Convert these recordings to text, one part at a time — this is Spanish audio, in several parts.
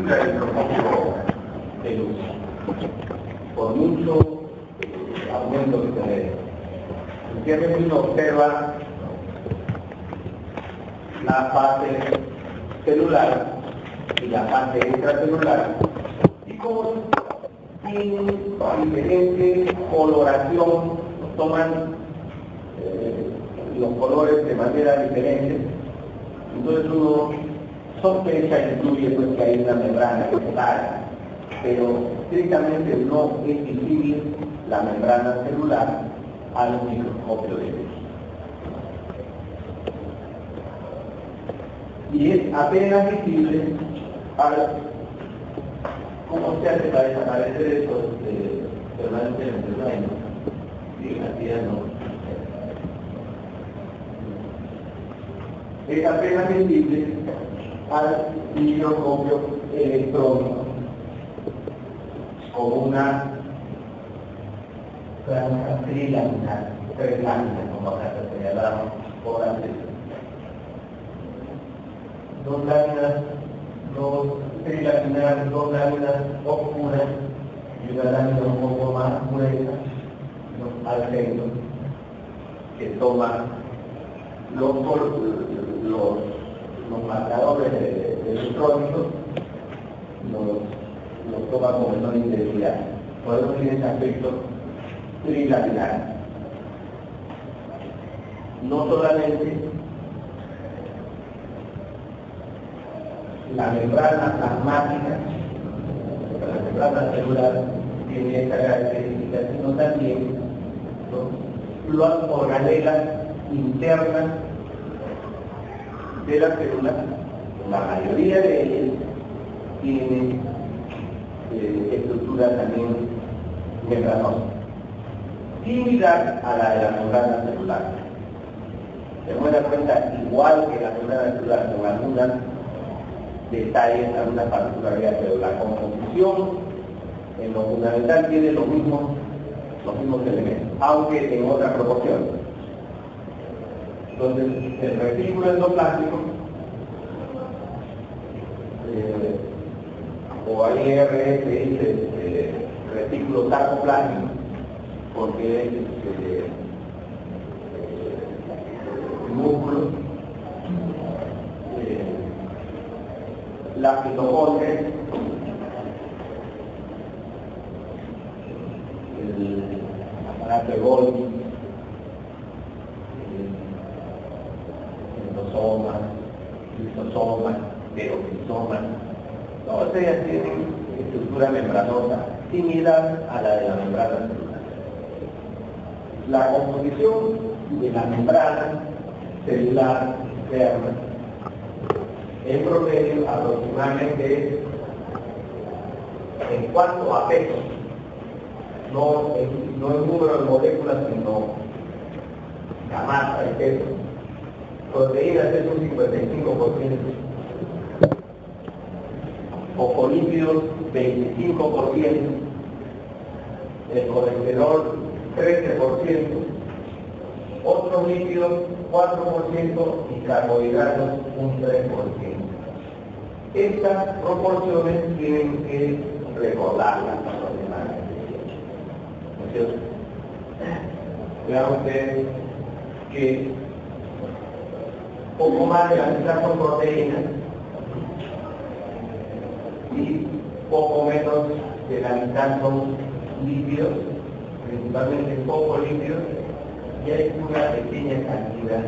multiplica el propósito de luz, por mucho aumento que tenemos. En cierto uno observa la fase celular y la fase extracelular y cómo tienen diferente coloración, toman los colores de manera diferente. Entonces uno sospecha y incluye pues que hay una membrana que separa, pero estrictamente no es visible la membrana celular al microscopio de luz. Y es apenas visible cómo se hace para desaparecer esto permanentemente el reino. Sí, así es, no. Es apenas visible al microscopio electrónico con una franja trilaminar, tres láminas, como acá se señalamos por antes. Dos láminas, dos trilaminares, dos láminas oscuras y una lámina un poco más gruesa al centro, que toma los marcadores electrónicos, los toma como menor intensidad. Por eso tiene ese aspecto trilaminar. No solamente la membrana plasmática, la membrana celular tiene esta característica, sino también las organelas internas de la célula, la mayoría de ellas tienen estructura también membranosa, similar a la de la membrana celular. Se puede dar cuenta, igual que la membrana celular, con algunos detalles, algunas particularidades, pero la composición en lo fundamental tiene los mismos elementos, aunque en otra proporción. Entonces, el retículo endoplástico, o IRS dice retículo sarcoplástico, porque es músculo, la mitocondria, el aparato de Golgi, endosoma, lisosoma, peroxisoma, todas ellas tienen estructura membranosa similar a la de la membrana celular. La composición de la membrana celular externa en promedio aproximadamente en cuanto a peso, no en número de moléculas, sino la masa, el peso. Proteínas es un 55%, fosfolípidos 25%, el colesterol 13%, otros lípidos 4% y carbohidratos un 3%. Estas proporciones tienen que recordarlas para los demás. ¿No es cierto? Vean ustedes que poco más de la mitad son proteínas y poco menos de la mitad son lípidos, principalmente poco lípidos, y hay una pequeña cantidad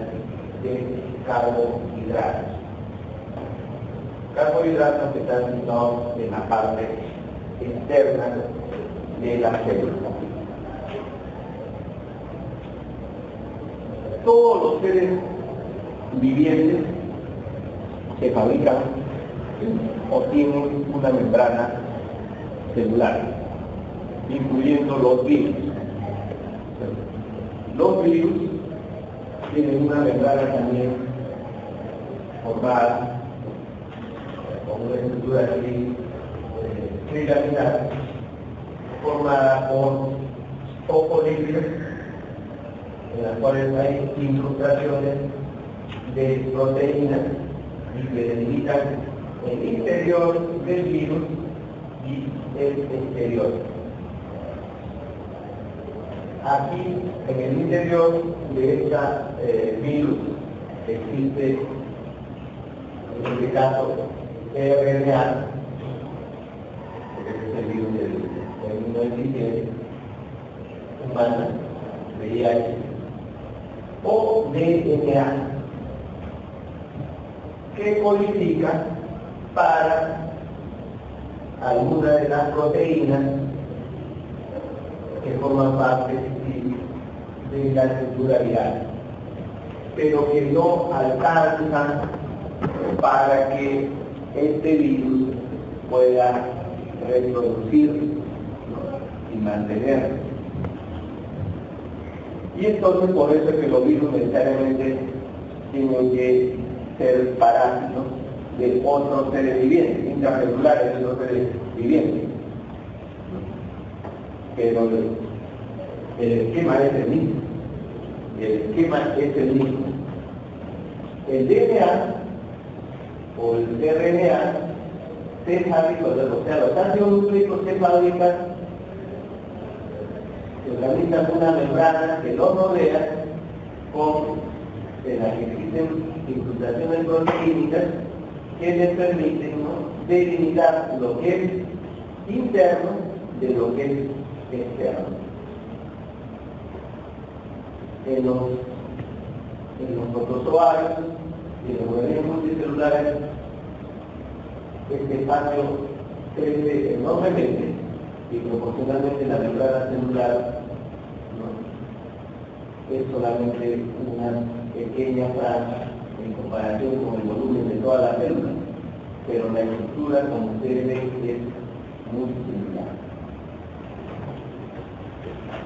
de carbohidratos. Carbohidratos que están situados en la parte externa de la célula. Todos los seres vivientes se fabrican o tienen una membrana celular, incluyendo los virus. Los virus tienen una membrana también formada con una estructura así trilaminar, formada por fosfolípidos, en las cuales hay incrustaciones de proteínas y que delimitan el interior del virus y el exterior. Aquí, en el interior de este virus, existe, en este caso, RNA, porque es el virus del inmunodeficiente humana, VIH, o DNA, que codifica para alguna de las proteínas que forman parte de la estructura viral, pero que no alcanzan para que este virus pueda reproducir, ¿no?, y mantener. Y entonces por eso es que los virus necesariamente tienen que ser parásitos de otros seres vivientes, intracelulares de otros seres vivientes. Pero el esquema es el mismo. El esquema es el mismo. El DNA o el RNA se fabrica, o sea, los ácidos nucleicos se fabrican, se realizan una membrana que los rodea de las que existen incrustaciones proteínicas que les permiten, ¿no?, delimitar lo que es interno de lo que es externo. En los protozoarios y en los organismos multicelulares, este espacio crece enormemente y proporcionalmente la membrana celular, ¿no?, es solamente una pequeña franja en comparación con el volumen de toda la célula, pero la estructura, como ustedes ven, es muy similar.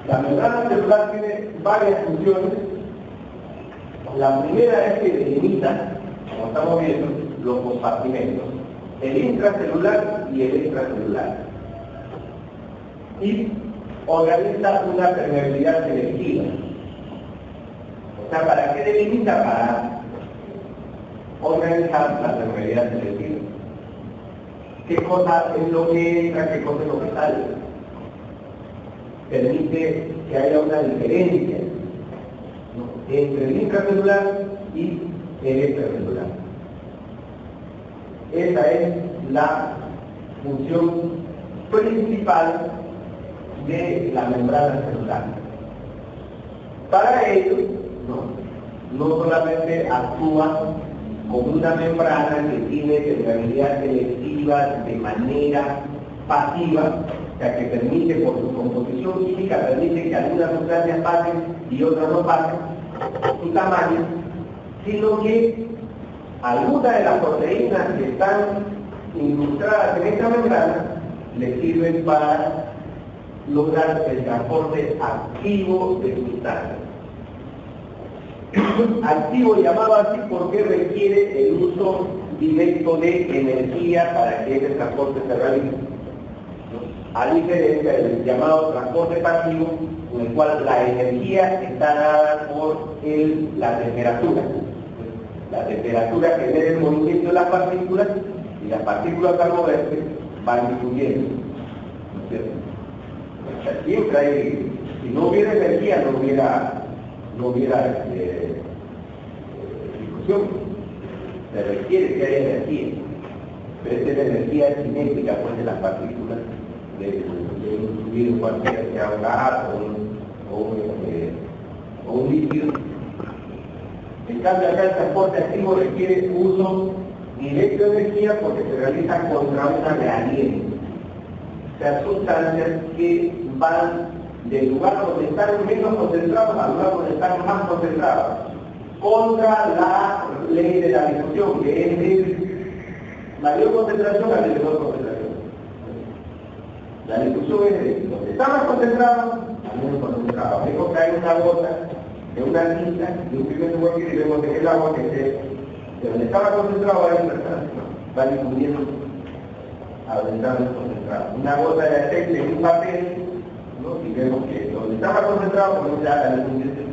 La membrana celular tiene varias funciones. La primera es que delimita, como estamos viendo, los compartimentos, el intracelular y el extracelular, y organiza una permeabilidad selectiva. O sea, ¿para qué delimita? Para organizar la permeabilidad selectiva. ¿Qué cosa es lo que entra, qué cosa es lo que sale? Permite que haya una diferencia, ¿no?, entre el intracelular y el extracelular. Esa es la función principal de la membrana celular. Para ello, no solamente actúa como una membrana que tiene permeabilidad selectiva de manera pasiva, o sea, que permite, por su composición química, permite que algunas sustancias pasen y otras no pasen, su tamaño, sino que algunas de las proteínas que están incrustadas en esta membrana le sirven para lograr el transporte activo de sustancias. Activo llamado así porque requiere el uso directo de energía para que ese transporte se realice. A diferencia del llamado transporte pasivo, en el cual la energía está dada por la temperatura. La temperatura genera el movimiento de las partículas y las partículas al moverse van difuyendo. ¿No es cierto? O sea, siempre hay, si no hubiera energía, no hubiera difusión. Se requiere que haya energía, pero esta energía cinética, pues, de las partículas de un fluido cualquiera, sea un gas o un líquido. En cambio, acá el transporte activo requiere uso directo de energía porque se realiza contra una gradiente. O sea, sustancias que van del lugar donde están menos concentrados al lugar donde están más concentrados, contra la ley de la difusión, que es de mayor concentración a menor concentración. La difusión es de donde está más concentrado a menos concentrado. Vemos que hay una gota de una tinta de un primer lugar y vemos que el agua que de donde está más concentrado va difundiendo a donde está menos concentrado. Una gota de aceite en un papel, ¿no?, y vemos que donde está más concentrado no se haga la difundición,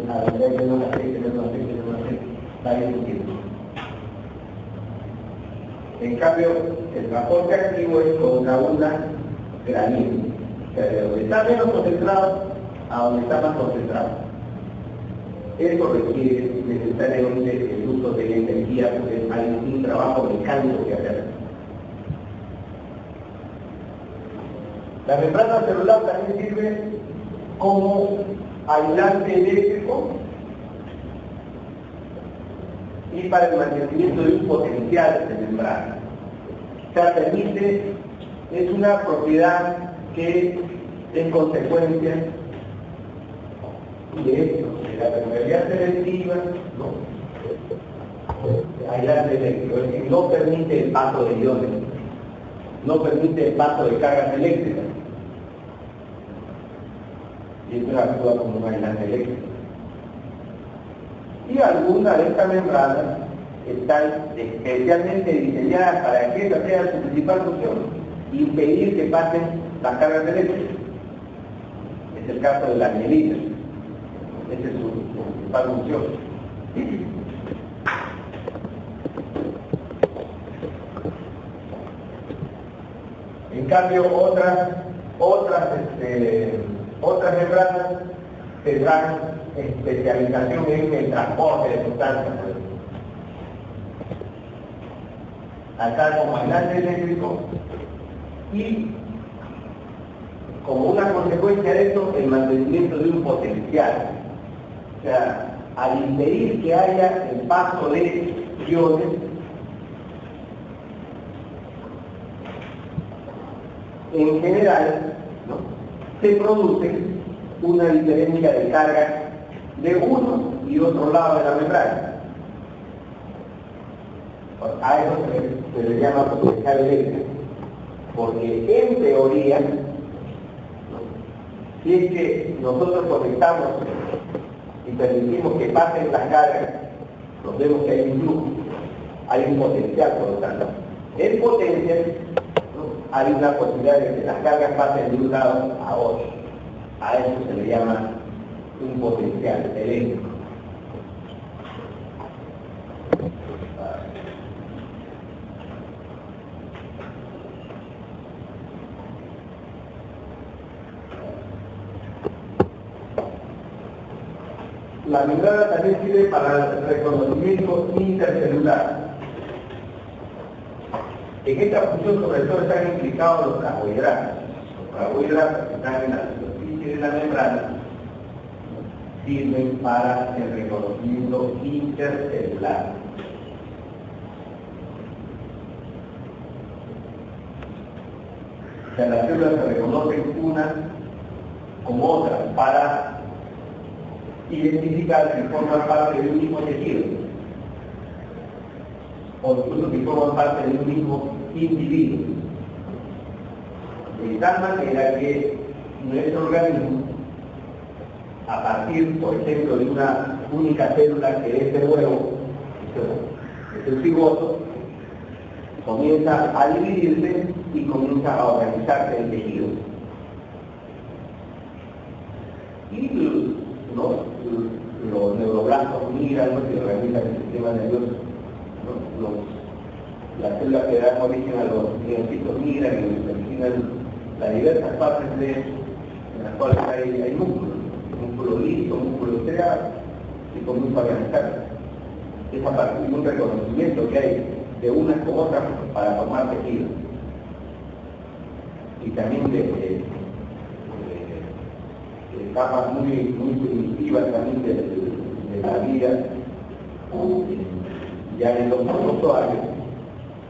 a donde hay menos aceite, va difundiendo. En cambio, el transporte activo es contra una gradiente, o sea, de donde está menos concentrado a donde está más concentrado. Eso requiere necesariamente el uso de la energía, porque hay un trabajo mecánico que hacer. La membrana celular también sirve como aislante eléctrico y para el mantenimiento de un potencial de membrana. O sea, permite, es una propiedad que es consecuencia de esto, de la permeabilidad selectiva, ¿no? Aislante eléctrico, es decir, no permite el paso de iones, no permite el paso de cargas eléctricas. Y esto actúa como un aislante eléctrico. Y algunas de estas membranas están especialmente diseñadas para que esa sea su principal función, impedir que pasen las cargas eléctricas. Es el caso de la mielina. Esa es su principal función. En cambio, otras membranas tendrán especialización en el transporte de sustancias. Acá como aislante eléctrico y como una consecuencia de eso el mantenimiento de un potencial. O sea, al impedir que haya el paso de iones, en general, ¿no?, se produce una diferencia de carga de uno y otro lado de la membrana. A eso se le llama potencial eléctrico, porque en teoría, ¿no?, si es que nosotros conectamos y permitimos que pasen las cargas, nos vemos que hay un flujo, hay un potencial, por lo tanto. En potencia, ¿no?, hay una posibilidad de que las cargas pasen de un lado a otro. A eso se le llama un potencial eléctrico. La membrana también sirve para el reconocimiento intercelular. En esta función sobre todo están implicados los carbohidratos. Los carbohidratos que están en la superficie de la membrana sirven para el reconocimiento intercelular. O sea, las células se reconocen una como otra para identificar si forman parte de un mismo tejido o incluso si forman parte de un mismo individuo, de tal manera que nuestro organismo, a partir, por ejemplo, de una única célula que es el huevo, es el cigoto, comienza a dividirse y comienza a organizarse el tejido. Y los neuroblastos migran, ¿no?, que organizan el sistema nervioso, ¿no? Las células que dan origen a los neocitos migran y originan las diversas partes en las cuales hay músculo liso, músculo estriado, y comienza a organizarse. Es a partir de un reconocimiento que hay de unas con otras para formar tejido. Y también de etapas muy primitivas también de la vida, ya en los protozoarios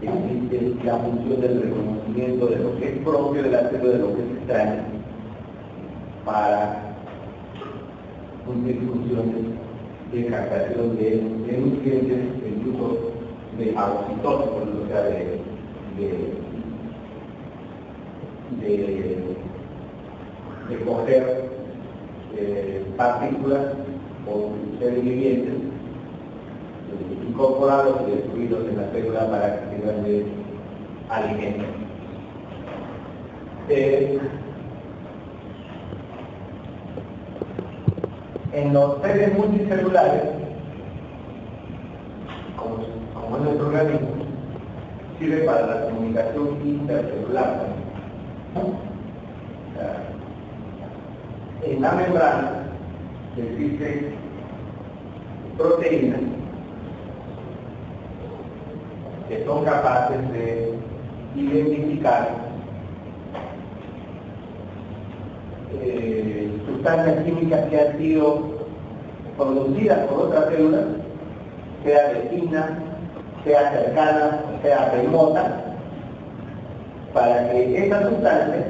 existe la función del reconocimiento de lo que es propio de la célula, de lo que es extraño, para cumplir funciones de captación de nutrientes, incluso de fagocitosis, o sea, de coger partículas o seres vivientes, incorporarlos y destruirlos en la célula para que sirvan de alimento. En los seres multicelulares, como es nuestro organismo, sirve para la comunicación intercelular. En la membrana existen proteínas que son capaces de identificar sustancias químicas que han sido producidas por otras células, sea vecinas, sea cercanas, sea remotas, para que esas sustancias,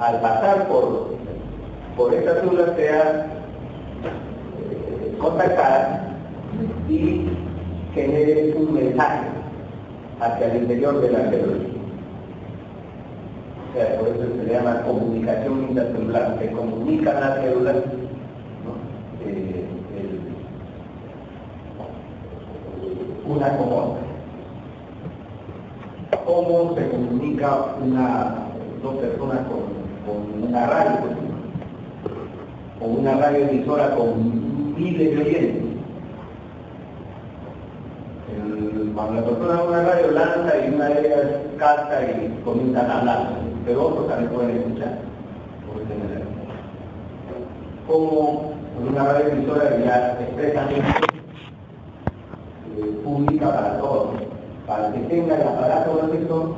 al pasar por estas células, sean contactadas y generen un mensaje hacia el interior de la célula. O sea, por eso se le llama comunicación intercelular. Se comunican las células, ¿no? Una con otra. ¿Cómo se comunica dos personas con una radio? O una radioemisora con miles de oyentes. Cuando la persona de una radio lanza y una de ellas capta y comienzan a hablar, pero otros también pueden escuchar. Como una radioemisora ya expresamente pública para todos, para que tenga el aparato receptor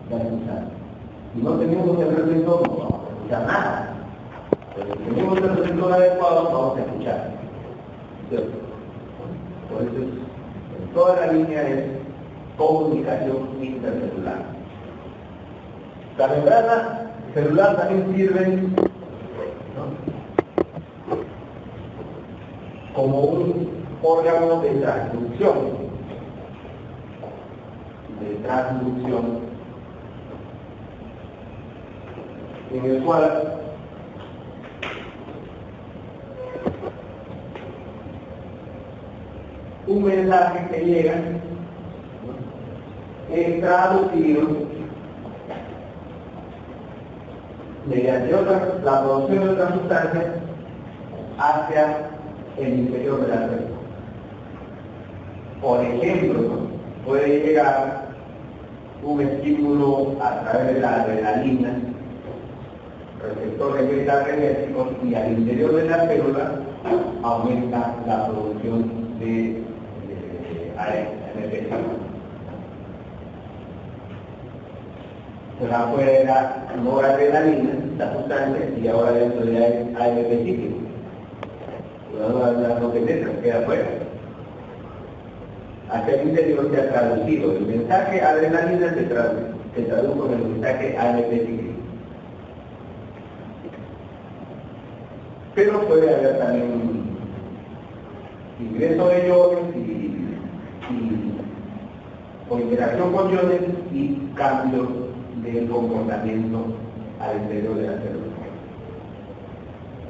de escuchar. Si no tenemos el receptor, no vamos a escuchar nada. Pero si tenemos el receptor adecuado, vamos a escuchar. ¿Cierto? Por eso en toda la línea es comunicación intercelular. La membrana celular también sirve, ¿no?, como un órgano de transducción, en el cual un mensaje que llega es traducido mediante la producción de otras sustancias hacia el interior de la célula. Por ejemplo, puede llegar un estímulo a través de la adrenalina, receptor de beta-adrenérgicos, y al interior de la célula aumenta la producción de AMP. Pues afuera era noradrenalina, la sustancia, y ahora dentro ya es AMP cíclico. Lo que queda afuera. Hacia el interior se ha traducido el mensaje adrenalina, se tradujo en el mensaje AMP cíclico. Pero puede haber también ingreso de iones o interacción con iones y cambio del comportamiento al interior de la célula.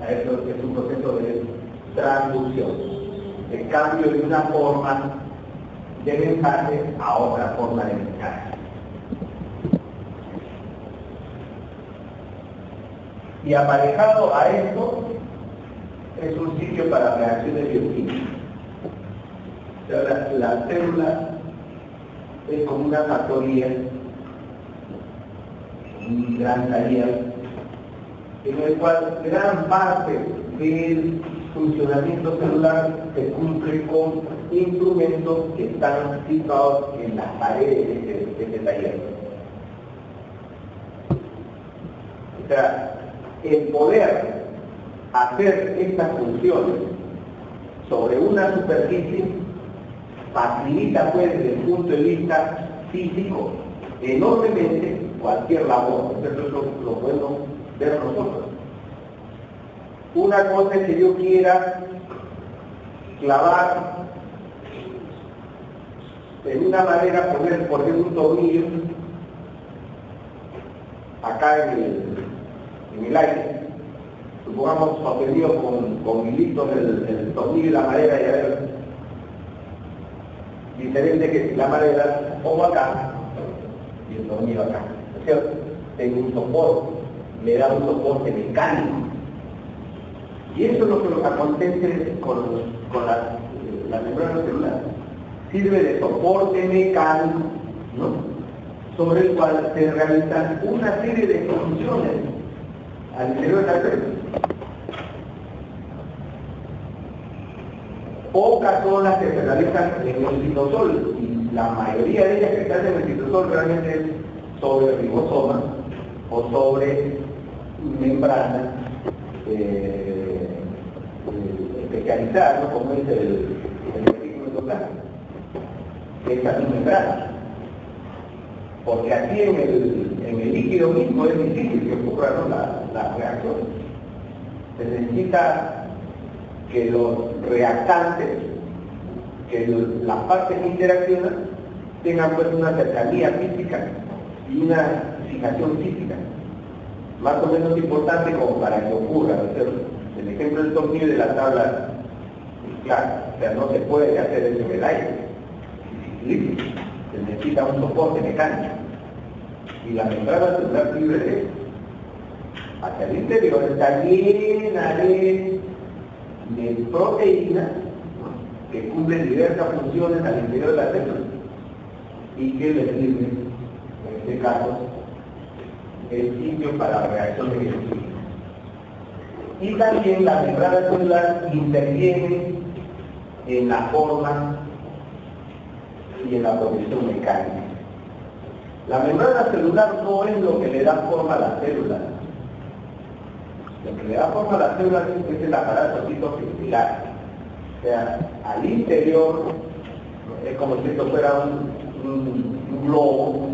Esto es un proceso de transducción, de cambio de una forma de mensaje a otra forma de mensaje. Y aparejado a esto es un sitio para reacciones bioquímicas. O sea, la célula es como una factoría, un gran taller, en el cual gran parte del funcionamiento celular se cumple con instrumentos que están situados en las paredes de este taller. O sea, el poder hacer estas funciones sobre una superficie facilita, pues, desde el punto de vista físico enormemente cualquier labor. Eso lo podemos ver nosotros. Una cosa es que yo quiera clavar de una manera, poner por ejemplo un tornillo acá en el aire, supongamos sostenido con hilitos el tornillo y la madera, y a ver, diferente que si la madera la pongo acá y el tornillo acá, ¿no es cierto? Tengo un soporte, me da un soporte mecánico. Y eso es lo que nos acontece con la membrana celular. sirve de soporte mecánico, ¿no?, sobre el cual se realizan una serie de funciones al interior de la célula. Pocas son las que se realizan en el citosol, y la mayoría de ellas que se hacen en el citosol realmente es sobre ribosoma o sobre membrana especializada, ¿no?, como es el retículo endoplasmático, que es también membrana. Porque aquí en el líquido mismo es difícil que ocurra, ¿no?, la reacción. Se necesita que los reactantes, que las partes que interaccionan, tengan pues una cercanía física y una fijación física más o menos importante como para que ocurra, ¿no es cierto? El ejemplo del tornillo de la tabla, claro, o sea, no se puede hacer eso en el aire, se necesita un soporte mecánico, y la membrana celular libre de eso. Hacia el interior está llena de proteínas, ¿no?, que cumplen diversas funciones al interior de la célula y que le sirven, en este caso, el sitio para la reacción de química. Y también la membrana celular interviene en la forma y en la producción mecánica. La membrana celular no es lo que le da forma a la célula. Lo que le da forma a la célula es el aparato citofiliar. O sea, al interior es como si esto fuera un globo.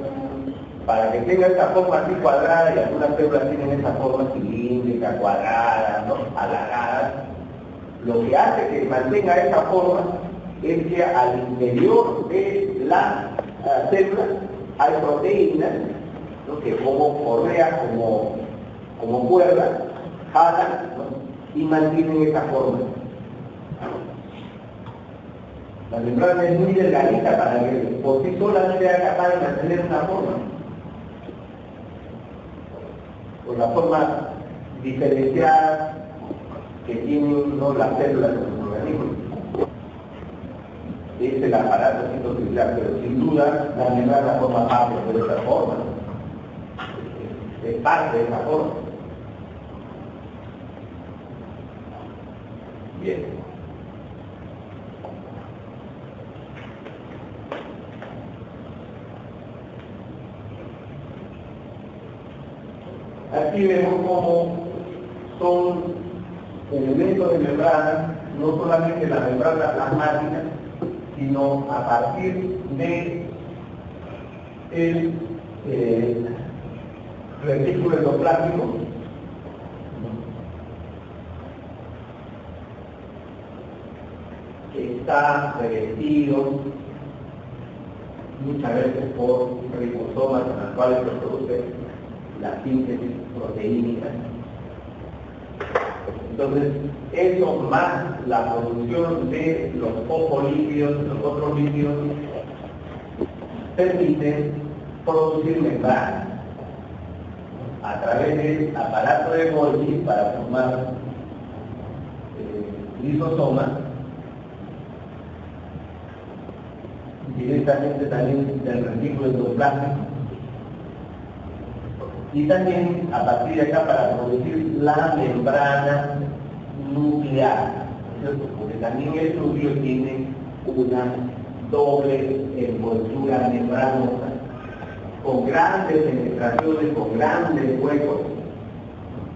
Para que tenga esta forma así cuadrada, y algunas células tienen esa forma cilíndrica, cuadrada, ¿no?, alargada. Lo que hace que mantenga esa forma es que al interior de la célula hay proteínas, ¿no?, que como correas, como cuerdas, jalan, ¿no?, y mantienen esa forma. La membrana es muy delgadita para que por sí sola sea capaz de mantener una forma, por la forma diferenciada que tienen, ¿no?, las células de los organismos. Es el aparato citofiliar, pero sin duda la membrana forma parte de esa forma, es parte de esa forma. Bien. Aquí vemos cómo son elementos de membrana, no solamente la membrana plasmática, sino a partir de el retículo endoplástico, que está revestido muchas veces por ribosomas en las cuales se produce la síntesis proteínica. Entonces, eso más la producción de los fosfolípidos, los otros lípidos, permite producir membrana a través del aparato de Golgi para formar lisosomas, directamente también del retículo endoplástico, y también a partir de acá para producir la membrana nuclear, ¿cierto? Porque también el núcleo tiene una doble envoltura membranosa con grandes penetraciones, con grandes huecos,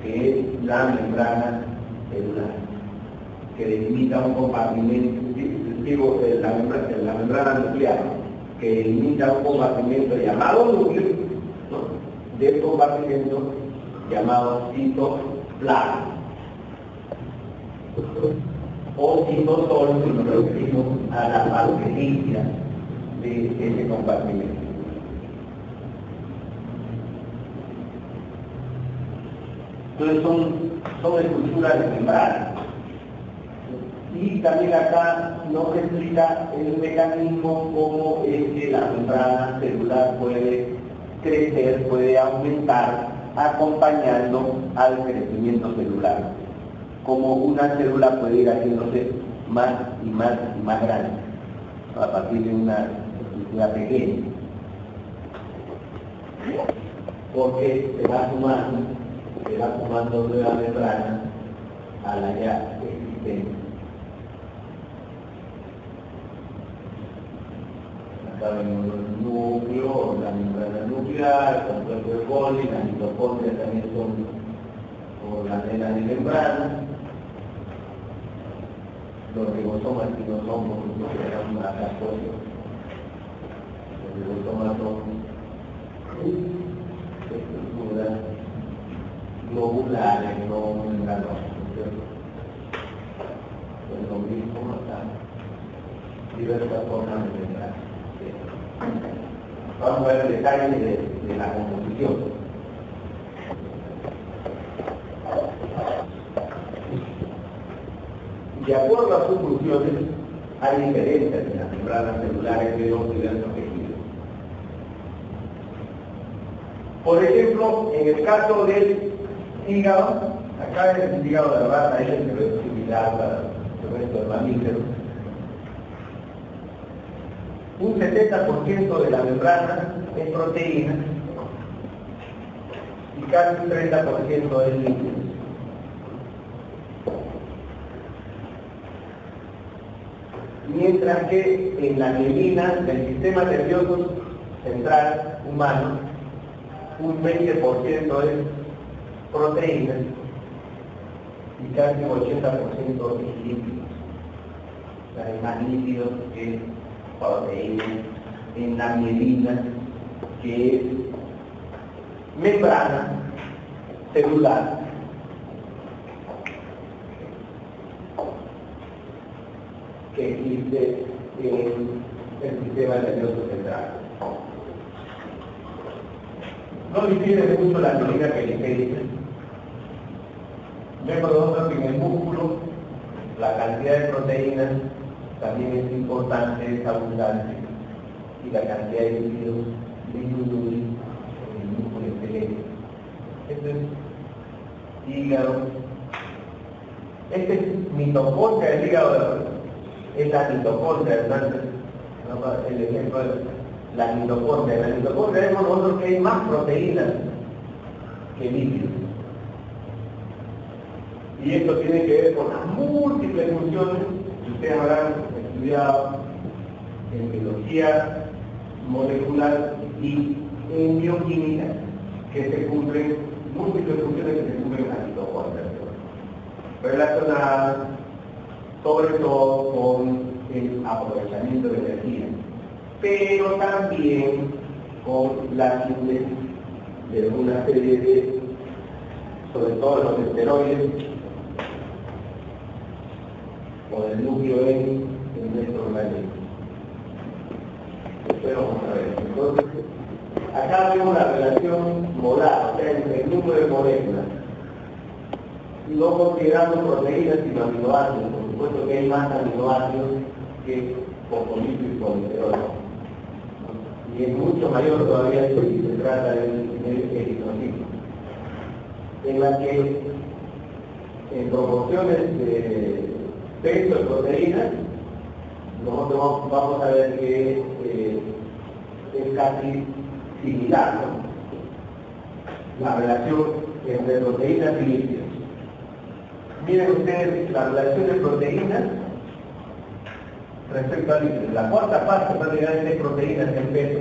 que es la membrana celular, que delimita un compartimento, digo, la membrana nuclear, que delimita un compartimento llamado núcleo, ¿no?, del compartimento llamado citoplasma o citosol, si nos referimos a la parte limpia de ese compartimento. Entonces son estructuras de membrana. Y también acá nos explica el mecanismo cómo es que la membrana celular puede crecer, puede aumentar, acompañando al crecimiento celular. Como una célula puede ir haciéndose más y más y más grande. a partir de una estructura pequeña, porque se va sumando nueva membrana a la ya existente. Acá vemos el núcleo, la membrana nuclear, el complejo de Golgi, las mitocondrias también son organelas de membrana. Los ribosomas que no son, por ejemplo, que eran una gasólica. Los ribosomas son estructuras globulares, no membranosas, ¿no es cierto? Pues lo mismo acá, diversas formas de membrana. Vamos a ver el detalle de la composición. De acuerdo a sus funciones, hay diferencias en las membranas celulares de los diversos tejidos. Por ejemplo, en el caso del hígado, acá es el hígado de la rata, es similar al resto del mamífero. Un 70% de la membrana es proteína y casi un 30% es líquido. Mientras que en la mielina del sistema nervioso central humano, un 20% es proteína y casi un 80% es líquido. O sea, hay más líquido que proteína en la mielina, que es membrana celular que existe en el sistema nervioso central. No difiere mucho la mielina periférica. Vemos nosotros que en el músculo la cantidad de proteínas también es importante, es abundante, y la cantidad de líquidos disminuye en el músculo esquelético. Esto es hígado. Este es mitocondria del hígado. Es la mitocondria, el ejemplo es la mitocondria. En la mitocondria vemos nosotros que hay más proteínas que líquidos. Y esto tiene que ver con las múltiples funciones que ustedes habrán estudiado en biología molecular y en bioquímica, que se cumplen, múltiples funciones que se cumplen en la mitocondria, relacionadas sobre todo con el aprovechamiento de energía, pero también con la síntesis de una serie de, sobre todo los esteroides, o del núcleo en nuestro organismo. Pero vamos a ver. Entonces, acá vemos la relación molar, o sea, entre el número de moléculas, no considerando proteínas sino aminoácidos. Por supuesto que hay más aminoácidos que fosfolípidos y colesterol. Y es mucho mayor todavía si se trata del eritrocito, en la que en proporciones de peso de proteínas, nosotros vamos a ver que es casi similar, ¿no? La relación entre proteínas y lípidos. Miren ustedes la relación de proteínas respecto a lípidos. La cuarta parte prácticamente es proteínas en peso,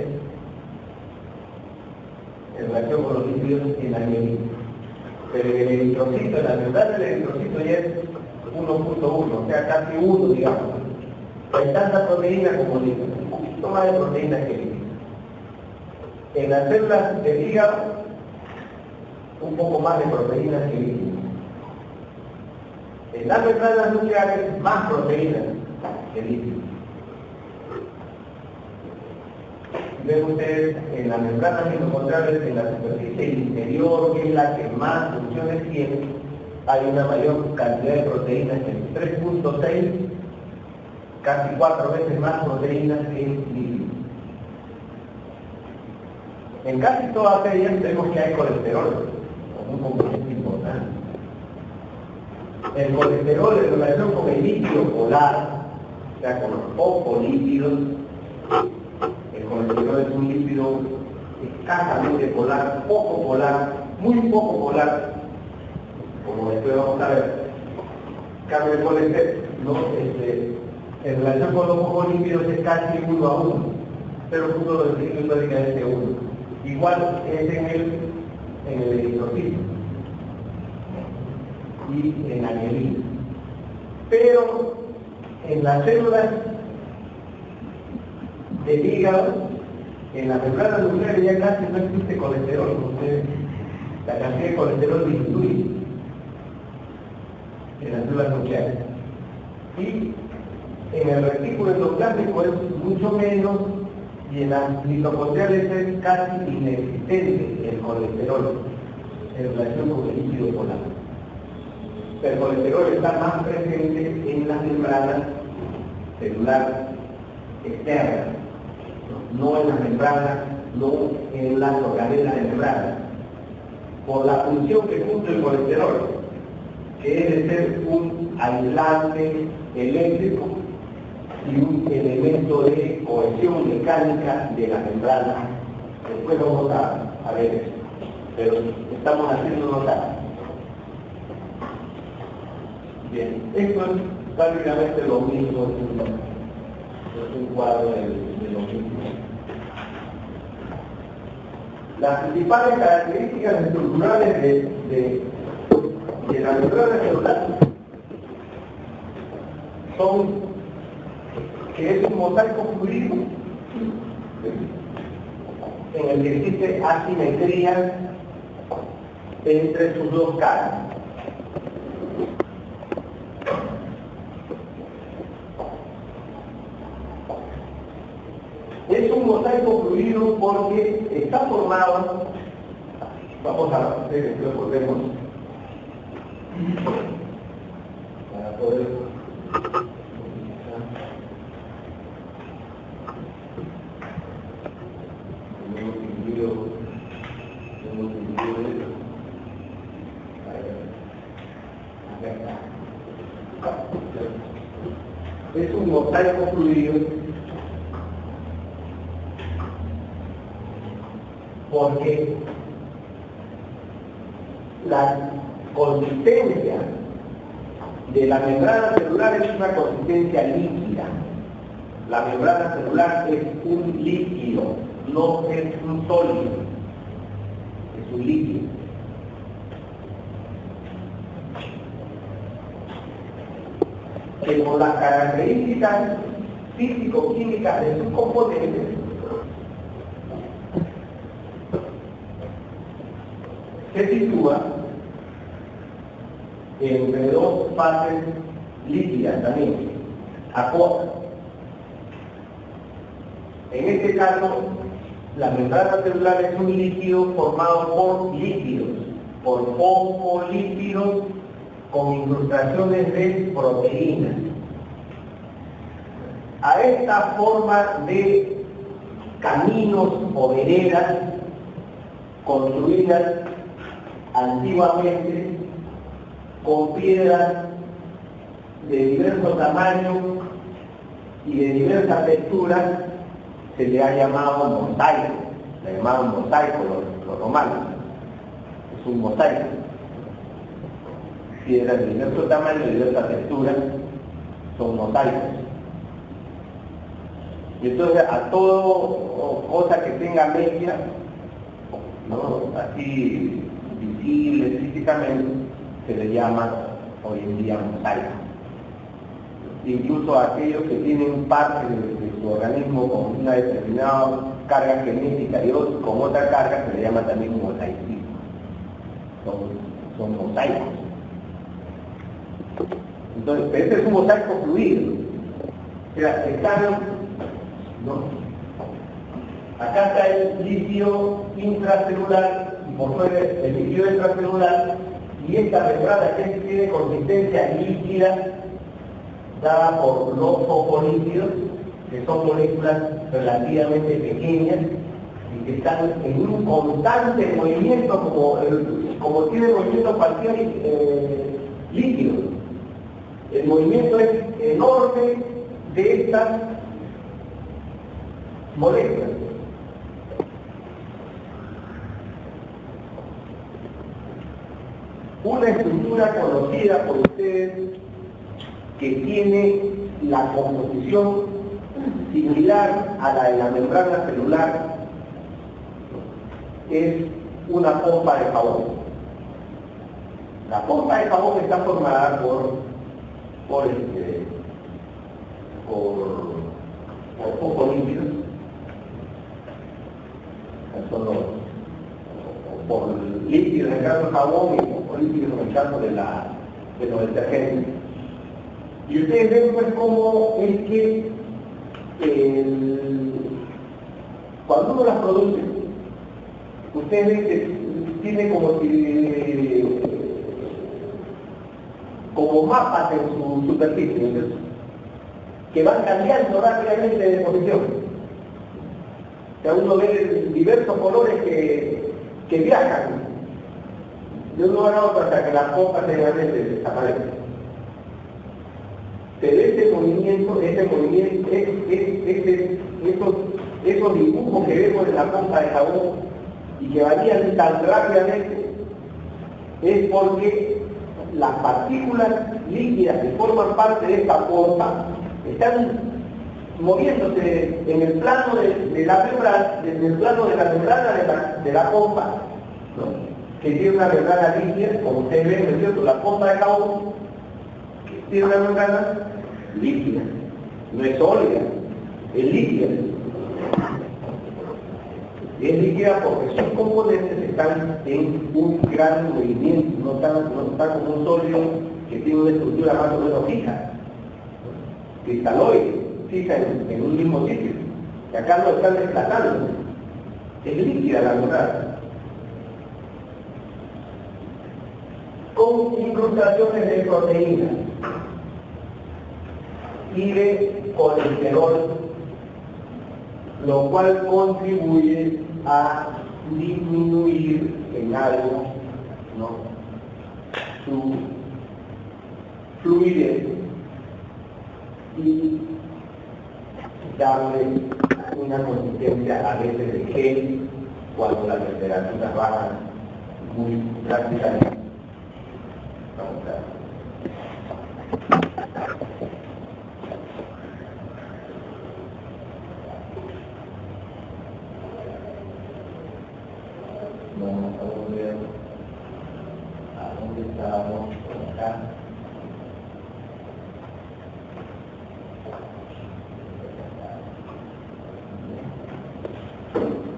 en relación con los lípidos en la mielina. Pero el eritrocito, la membrana del eritrocito ya es 1.1, o sea, casi 1, digamos. Hay tanta proteína como lípidos, un poquito más de proteínas que lípidos. En las células del hígado, un poco más de proteínas que lípidos. En las membranas nucleares, más proteínas que lípidos. Ven ustedes en las membranas mitocondriales, en la superficie interior, que es la que más funciones tiene, hay una mayor cantidad de proteínas, en 3.6, casi 4 veces más proteínas que lípidos. En casi todas ellas vemos que hay colesterol, como un componente importante. El colesterol en relación con el lípido polar o sea, con los fosfolípidos. El colesterol es un lípido escasamente polar, poco polar, muy poco polar, como después vamos a ver. Cambio el colesterol, ¿no? En relación con los fosfolípidos es casi 1 a 1, pero punto lo decimos históricamente 1. Igual es en el eritrocito y en la mielina. Pero en las células del hígado, en la membrana nuclear ya casi no existe colesterol. Entonces, la cantidad de colesterol disminuye en las células nucleares. Y en el retículo endoplasmático es mucho menos, y en las mitocondriales es casi inexistente el colesterol en relación con el lípido polar. El colesterol está más presente en las membranas celular externas, no en las membranas, no en las organelas de membrana, por la función que cumple el colesterol, que es de ser un aislante eléctrico y un elemento de cohesión mecánica de la membrana. Después vamos a ver eso, pero estamos haciendo notar. Bien, esto es prácticamente lo mismo, es un cuadro de lo mismo. Las principales características estructurales de la membrana celular son que es un mosaico fluido en el que existe asimetría entre sus dos caras. Es un mosaico fluido porque está formado, vamos a ver, después volvemos para poder es un mosaico fluido porque la consistencia de la membrana celular es una consistencia líquida. La membrana celular es un líquido, no es un sólido, es un líquido. Que por las características físico-químicas de sus componentes se sitúa entre dos fases líquidas también, acuosas. En este caso, la membrana celular es un líquido formado por lípidos, por fosfolípidos con incrustaciones de proteínas. A esta forma de caminos o veredas construidas antiguamente con piedras de diverso tamaño y de diversas texturas, se le ha llamado mosaico. Le llamaban mosaico los romanos. Es un mosaico. Piedras de diverso tamaño y de diversas texturas son mosaicos. Y entonces a todo cosa que tenga media, ¿no?, así visible físicamente, se le llama hoy en día mosaico. Incluso aquellos que tienen parte de su organismo con una determinada carga genética y otros con otra carga, se le llama también mosaicismo. Son mosaicos. Entonces, este es un mosaico fluido. O sea, ¿no? Acá está el líquido intracelular, y por fuera el líquido extracelular, y esta membrana que tiene consistencia líquida, dada por los fosfolípidos, que son moléculas relativamente pequeñas y que están en un constante movimiento, como tiene movimiento cualquier líquido. El movimiento es enorme de estas moléculas. Una estructura conocida por ustedes que tiene la composición similar a la de la membrana celular es una pompa de jabón. La pompa de jabón está formada por fosfolípidos, por lípidos en el caso del jabón y fosfolípidos en el caso de los detergentes. Y ustedes ven pues cómo es que cuando uno las produce, ustedes ven que tiene como mapas en su superficie, ¿no? Que van cambiando rápidamente de posición. O sea, uno ve diversos colores que viajan de un lugar a otro hasta que las pompas realmente desaparecen. Pero esos dibujos que vemos en la pompa de jabón y que varían tan rápidamente es porque las partículas líquidas que forman parte de esta pompa están moviéndose en el plano de la membrana, en el plano de la membrana de la pompa, ¿no? Que tiene una membrana líquida, como ustedes ven, ¿no es cierto? La pompa de jabón tiene una membrana líquida, no es sólida, es líquida. Es líquida porque sus componentes están en un gran movimiento, no está como un sólido que tiene una estructura más o menos fija, cristaloide, fija en un mismo sitio. Y acá no están desplazando, es líquida la membrana, con incrustaciones de proteínas y de colesterol, lo cual contribuye a disminuir en algo, ¿no?, su fluidez y darle una consistencia a veces de gel cuando las temperaturas bajan muy drásticamente. ¿A dónde estábamos? Por acá.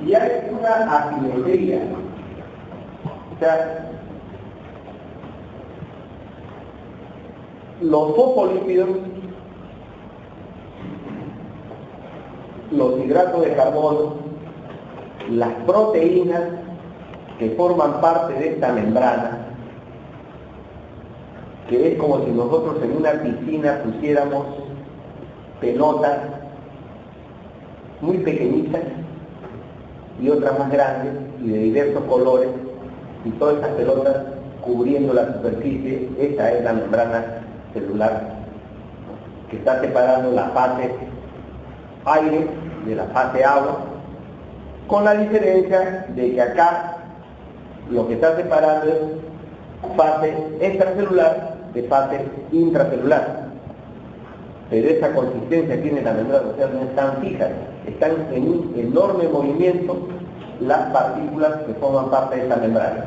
Y hay una asimetría. O sea, los fosfolípidos, los hidratos de carbono, las proteínas que forman parte de esta membrana, que es como si nosotros en una piscina pusiéramos pelotas muy pequeñitas y otras más grandes y de diversos colores, y todas estas pelotas cubriendo la superficie. Esta es la membrana celular que está separando la fase aire de la fase agua, con la diferencia de que acá lo que está separando es fase extracelular de fase intracelular. Pero esa consistencia tiene la membrana, o sea, no están fijas, están en un enorme movimiento las partículas que forman parte de esta membrana.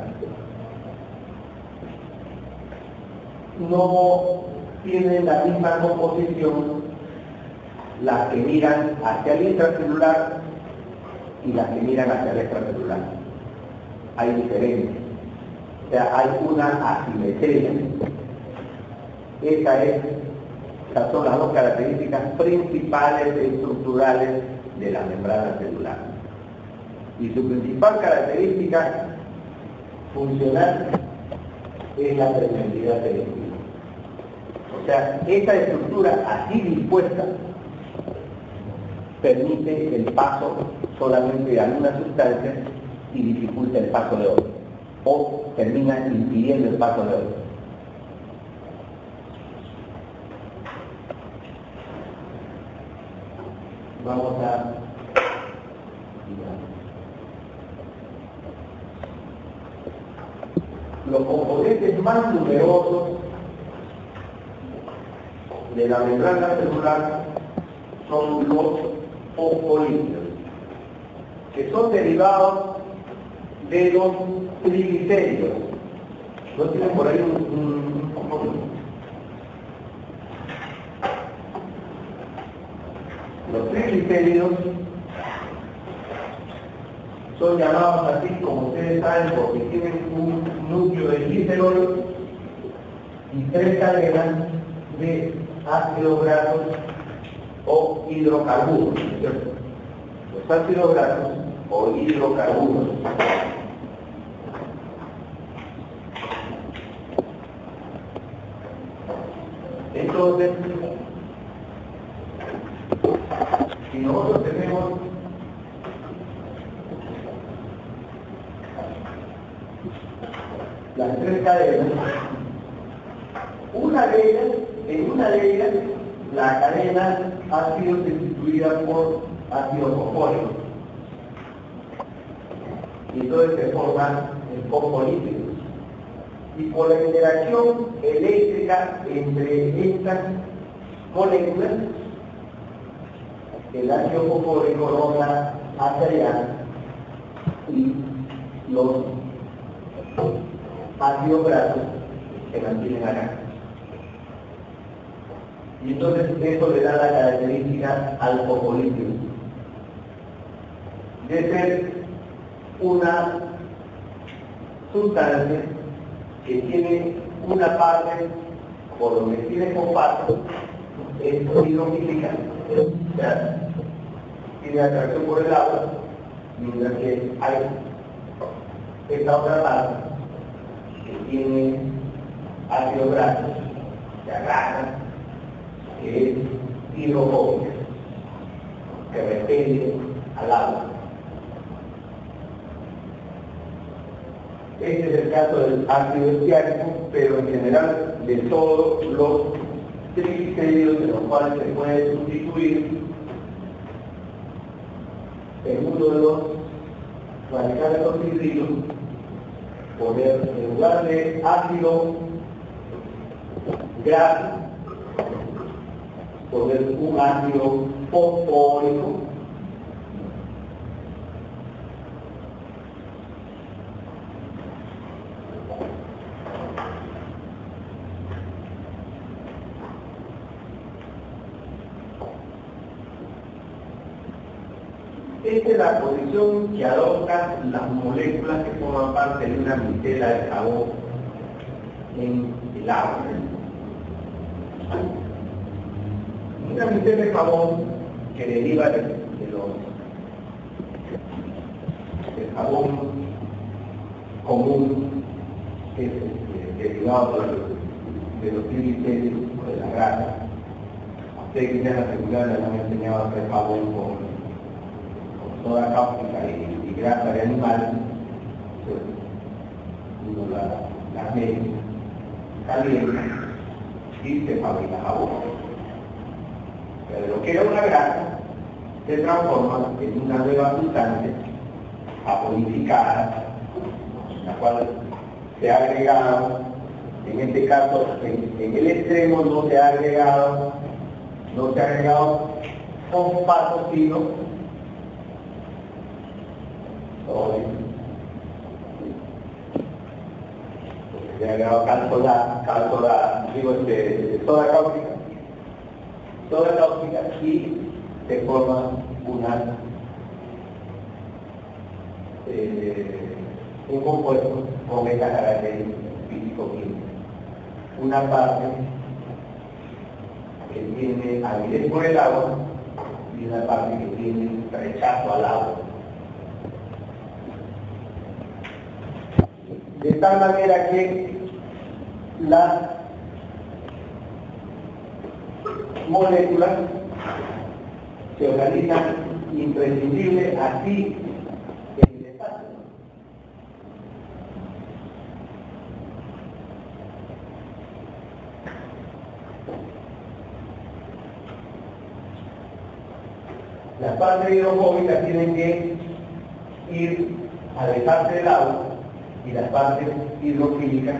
No tienen la misma composición las que miran hacia el intracelular y las que miran hacia el extracelular. Hay diferencias, o sea, hay una asimetría. Estas son las dos características principales e estructurales de la membrana celular. Y su principal característica funcional es la permeabilidad selectiva. O sea, esta estructura así dispuesta permite el paso solamente de algunas sustancias y dificulta el paso de otras, o termina impidiendo el paso de otras. Vamos a los componentes más numerosos de la membrana celular son los fosfolípidos, que son derivados de los triglicéridos. ¿No tienen por ahí un Los triglicéridos son llamados así, como ustedes saben, porque tienen un núcleo de glicerol y 3 cadenas de ácidos grasos o hidrocarburos, ¿cierto? Los ácidos grasos o hidrocarburos. Entonces, si nosotros tenemos las 3 cadenas, en una de ellas, la cadena ha sido sustituida por ácido fosfórico. Y entonces se forman el fosfolípidos. Y por la interacción eléctrica entre estas moléculas, el ácido fosfórico logra hacia allá y los ácidos grasos se mantienen acá. Y entonces eso le da la característica al fosfolípido de ser una sustancia que tiene una parte, por donde tiene fosfato, es hidrofílica, o sea, tiene atracción por el agua, mientras que hay esta otra parte que tiene ácido graso, que agarra, que es hidrofóbica, que repele al agua. Este es el caso del ácido estiárico, pero en general de todos los triglicéridos de los cuales se puede sustituir en uno de los radicales oxidrilos, poner en lugar de ácido graso, poner un ácido fosfórico. Esta es la posición que adoptan las moléculas que forman parte de una micela de jabón en el agua. Una micela de jabón que deriva del jabón común, que es derivado de los triglicéridos o de la grasa. Ustedes que en la secundaria nos han enseñado a hacer jabón con soda cáustica y grasa de animal, uno la mete caliente y se fabrica jabón. Pero lo que era una grasa se transforma en una nueva sustancia saponificada, la cual se ha agregado, en este caso, en el extremo no se ha agregado fosfato, sino se ha agregado soda cáustica y se forma un compuesto con esta característica físico-química. Una parte que tiene avidez por el agua y una parte que tiene rechazo al agua. De tal manera que las moléculas se organizan imprescindible así en el espacio. Las partes hidrofóbicas tienen que ir a alejarse del agua y las partes hidrofílicas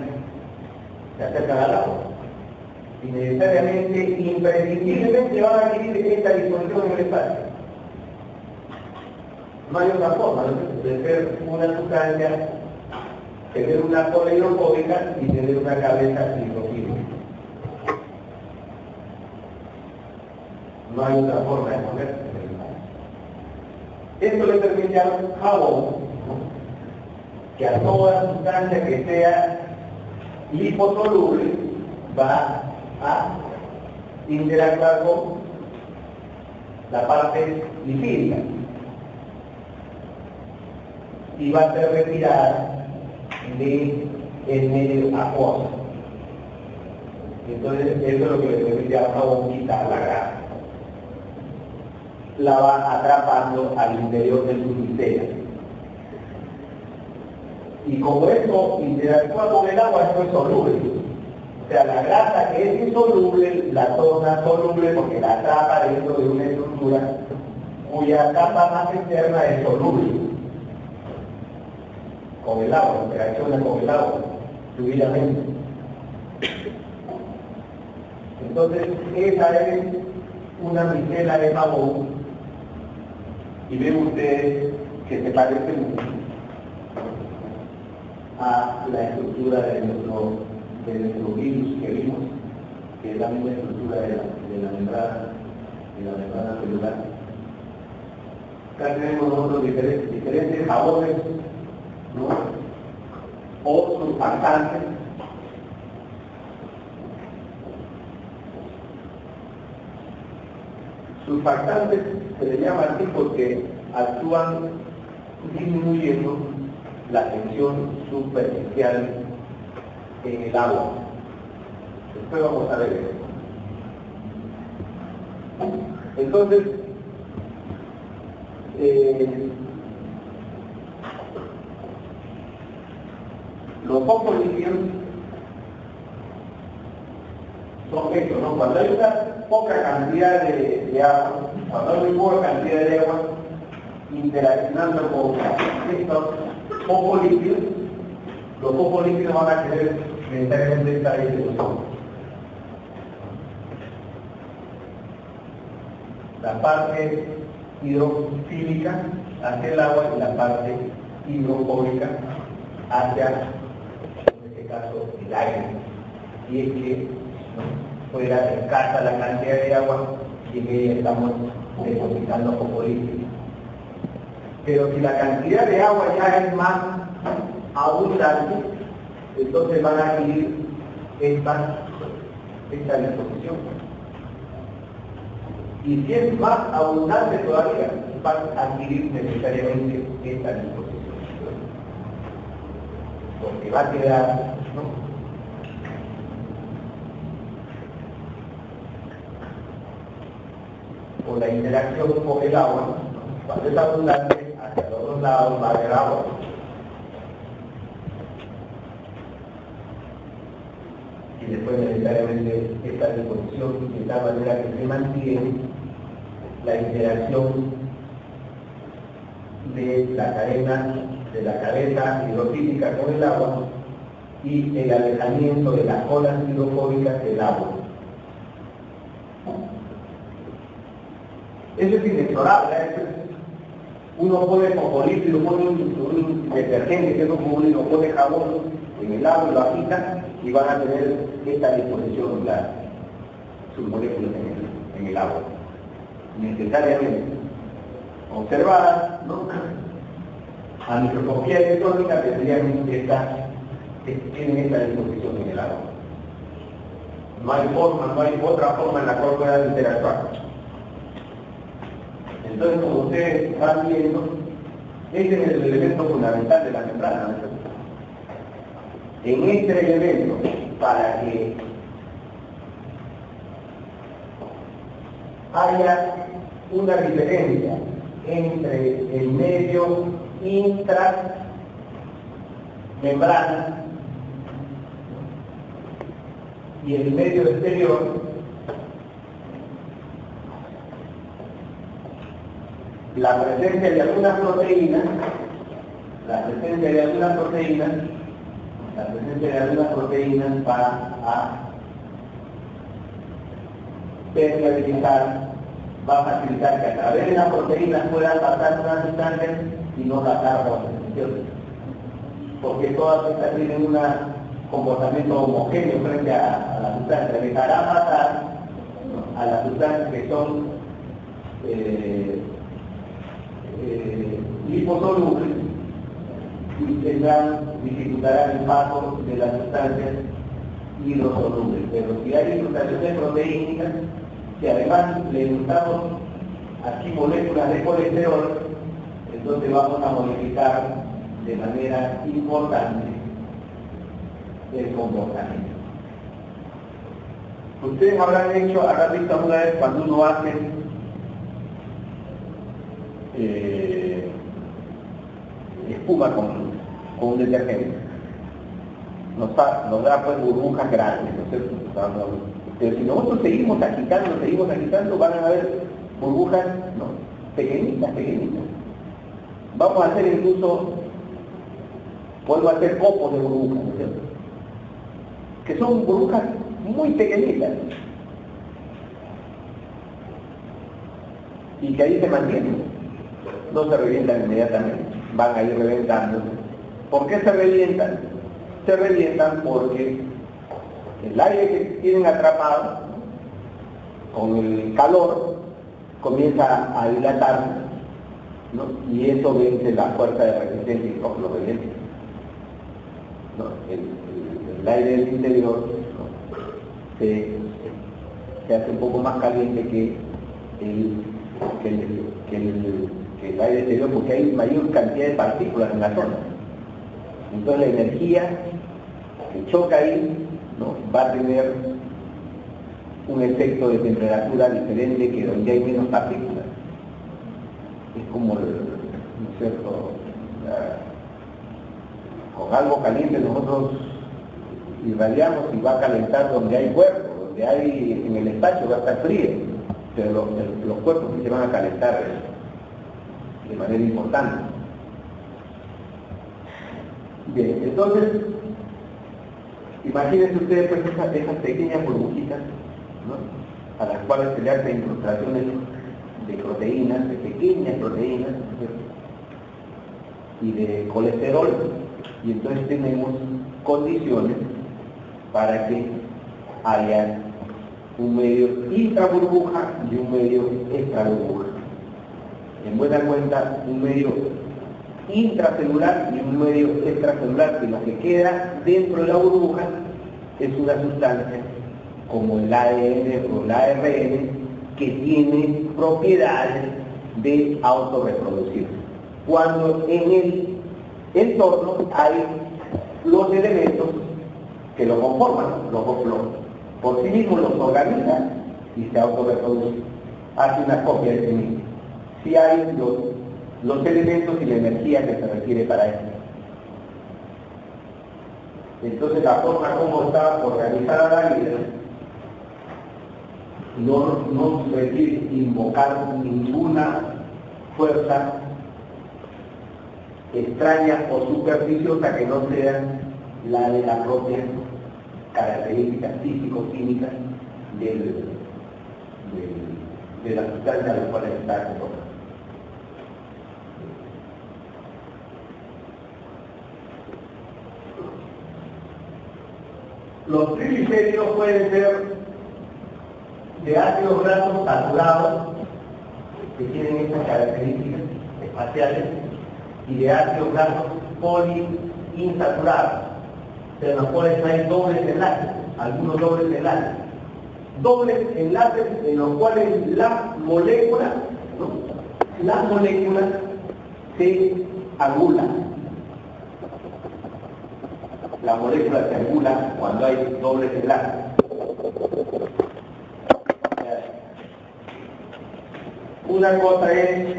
se acercan al agua. Y necesariamente, imprescindiblemente van a adquirir esta disposición en el espacio. No hay otra forma, ¿no?, de ser una sustancia, tener una cola hidrofóbica y tener una cabeza hidrofílica. No hay otra forma de ponerse en el espacio. Esto le permite al jabón, ¿no?, que a toda sustancia que sea liposoluble va a interactuar con la parte lipídica y va a ser retirada del medio acuoso. Entonces eso es lo que le permite al jabón quitar la grasa. La va atrapando al interior del subsistema. Y como esto interactúa con el agua, esto es soluble. O sea, la grasa que es insoluble la torna soluble porque la atrapa dentro de una estructura cuya capa más externa es soluble. Con el agua, interacciona con el agua fluidamente. Entonces, esa es una micela de jabón y ven ustedes que se parece mucho a la estructura de nuestro virus que vimos, que es la misma estructura de la membrana celular. Acá tenemos nosotros diferentes jabones, ¿no?, o surfactantes. Surfactantes se les llama así porque actúan disminuyendo la tensión superficial en el agua. Después vamos a ver eso. Entonces, los focos líquidos son estos, ¿no? Cuando hay una poca cantidad de agua, cuando hay muy poca cantidad de agua interaccionando con estos focos líquidos, los focos líquidos van a tener necesariamente esta distribución. La parte hidrofílica hacia el agua y la parte hidrofóbica hacia, en este caso, el aire. Y es que fuera escasa la cantidad de agua y en ella estamos depositando focos líquidos. Pero si la cantidad de agua ya es más abundante, entonces van a adquirir esta disposición. Y si es más abundante todavía, van a adquirir necesariamente esta disposición. Porque va a quedar, ¿no?, con la interacción con el agua, ¿no?, cuando es abundante, hacia los dos lados va a haber agua. Y después necesariamente esta disposición de tal manera que se mantiene la interacción de la cadena, de la cabeza hidrofílica con el agua y el alejamiento de las colas hidrofóbicas del agua. Eso es inexorable, uno pone focos líquidos, pone un detergente que es como uno pone jabón en el agua y lo agita y van a tener esta disposición, sus moléculas en el agua. Necesariamente observadas, ¿no?, a microscopía electrónica tienen esta disposición en el agua. No hay otra forma en la cual puedan interactuar. Entonces, como ustedes van viendo, este es el elemento fundamental de la membrana, ¿no? En este elemento, para que haya una diferencia entre el medio intramembrana y el medio exterior, la presencia de algunas proteínas, va a permeabilizar, va a facilitar que a través de las proteínas puedan pasar unas sustancias y no pasar por sensaciones. Porque todas estas tienen un comportamiento homogéneo frente a la sustancia. Dejará pasar a las sustancias que son liposolubles y dificultarán el paso de las sustancias hidrosolubles. Pero si hay infiltraciones proteínicas, si además le juntamos aquí moléculas de colesterol, entonces vamos a modificar de manera importante el comportamiento. Ustedes habrán visto alguna vez cuando uno hace espuma con un detergente, nos da pues burbujas grandes, ¿no es cierto? Pero si nosotros seguimos agitando, van a haber burbujas, ¿no?, pequeñitas. Vamos a hacer incluso, podemos hacer copos de burbujas, ¿no es cierto?, que son burbujas muy pequeñitas y que ahí se mantienen, no se revientan inmediatamente, van a ir reventándose. ¿Por qué se revientan? Se revientan porque el aire que tienen atrapado, con el calor, comienza a dilatarse, ¿no?, y eso vence la fuerza de resistencia y lo revienta, ¿no? El aire del interior, ¿no?, se hace un poco más caliente que el aire exterior, porque hay mayor cantidad de partículas en la zona. Entonces la energía que choca ahí, ¿no?, va a tener un efecto de temperatura diferente que donde hay menos partículas. Es como, ¿no es cierto?, con algo caliente nosotros irradiamos y va a calentar donde hay cuerpos, donde hay en el espacio va a estar frío, pero los cuerpos sí se van a calentar de manera importante. Bien, entonces imagínense ustedes pues esas pequeñas burbujitas, ¿no?, a las cuales se le hacen incrustaciones de proteínas, de pequeñas proteínas, ¿no?, y de colesterol, y entonces tenemos condiciones para que haya un medio intraburbuja y un medio extraburbuja. En buena cuenta, un medio intracelular y un medio extracelular, que lo que queda dentro de la burbuja es una sustancia como el ADN o el ARN que tiene propiedades de autorreproducirse. Cuando en el entorno hay los elementos que lo conforman, por sí mismos los organiza y se autorreproduce, hace una copia de sí mismo. Si hay los elementos y la energía que se requiere para eso. Entonces la forma como está organizada la vida no requiere invocar ninguna fuerza extraña o supersticiosa que no sea la de las propias características físico-químicas de la sustancia a la cual está compuesta. Los triglicéridos pueden ser de ácidos grasos saturados, que tienen estas características espaciales, y de ácidos grasos poliinsaturados, en los cuales hay dobles enlaces, algunos dobles enlaces. Dobles enlaces en los cuales las moléculas se angulan. La molécula se angula cuando hay dobles enlaces. Una cosa es,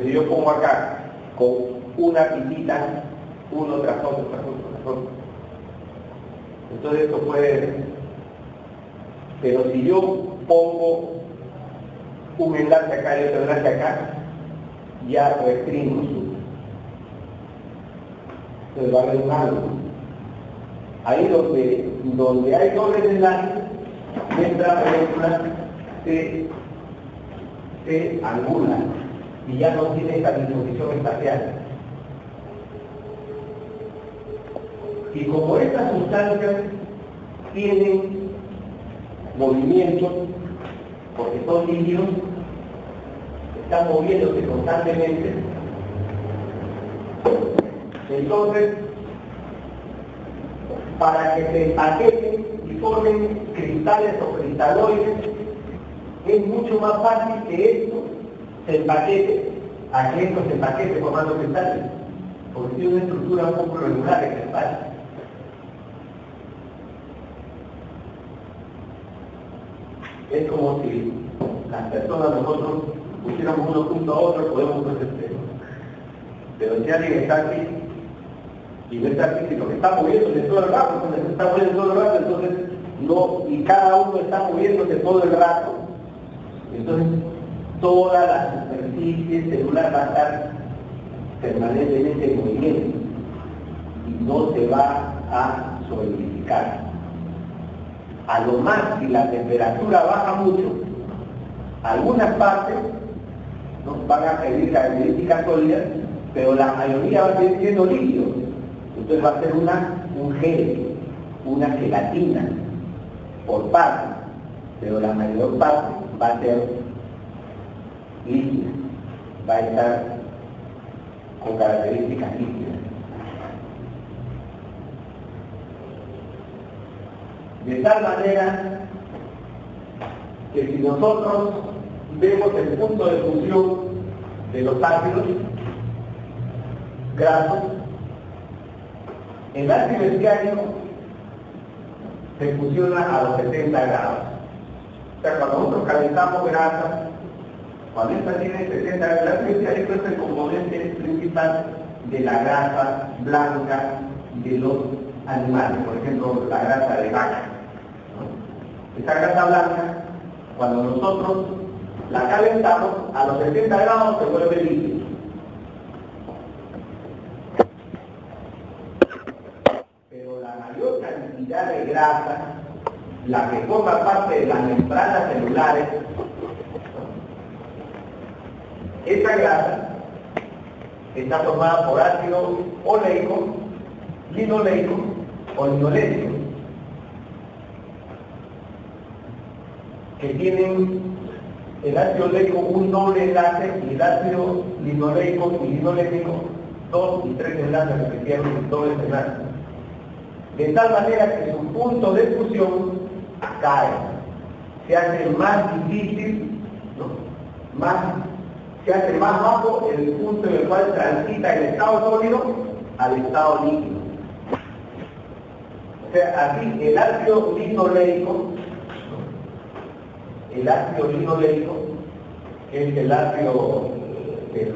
si yo pongo acá con una pitita, uno tras otro. Entonces esto puede, pero si yo pongo un enlace acá y otro enlace acá, ya restringo su. Entonces va a haber un ángulo. Ahí donde hay dobles enlaces, nuestra película se angula y ya no tiene esta disposición espacial. Y como estas sustancias tienen movimiento, porque son líquidos, están moviéndose constantemente, entonces, para que se empaqueten y formen cristales o cristaloides, es mucho más fácil que esto se empaquete a que esto se empaquete formando cristales, porque tiene una estructura un poco regular en el espacio. Es como si las personas, nosotros pusiéramos uno junto a otro, podemos ver este. Pero si alguien está aquí y no está aquí, sino que está moviéndose todo el rato, entonces está moviendo todo el rato, entonces no, y cada uno está moviéndose todo el rato, entonces toda la superficie celular va a estar permanentemente en movimiento y no se va a solidificar. A lo más, si la temperatura baja mucho, algunas partes nos van a pedir características sólidas, pero la mayoría va a seguir siendo líquido. Entonces va a ser un gel, una gelatina, por parte, pero la mayor parte va a ser líquida, va a estar con características líquidas. De tal manera que si nosotros vemos el punto de fusión de los ácidos grasos, el ácido estiárico se fusiona a los 70 grados. O sea, cuando nosotros calentamos grasa, cuando esta tiene 70 grados, el ácido estiárico es el componente principal de la grasa blanca de los animales, por ejemplo, la grasa de vaca. Esta grasa blanca, cuando nosotros la calentamos, a los 70 grados se vuelve líquido. Pero la mayor cantidad de grasa, la que forma parte de las membranas celulares, esa grasa está formada por ácido oleico, linoleico o linolénico, que tienen el ácido oleico un doble enlace y el ácido linoleico y linolénico 2 y 3 enlaces, respectivamente dobles enlaces. De tal manera que su punto de fusión cae, se hace más difícil, ¿no? Se hace más bajo el punto en el cual transita el estado sólido al estado líquido. O sea, así el ácido linoleico, es el ácido de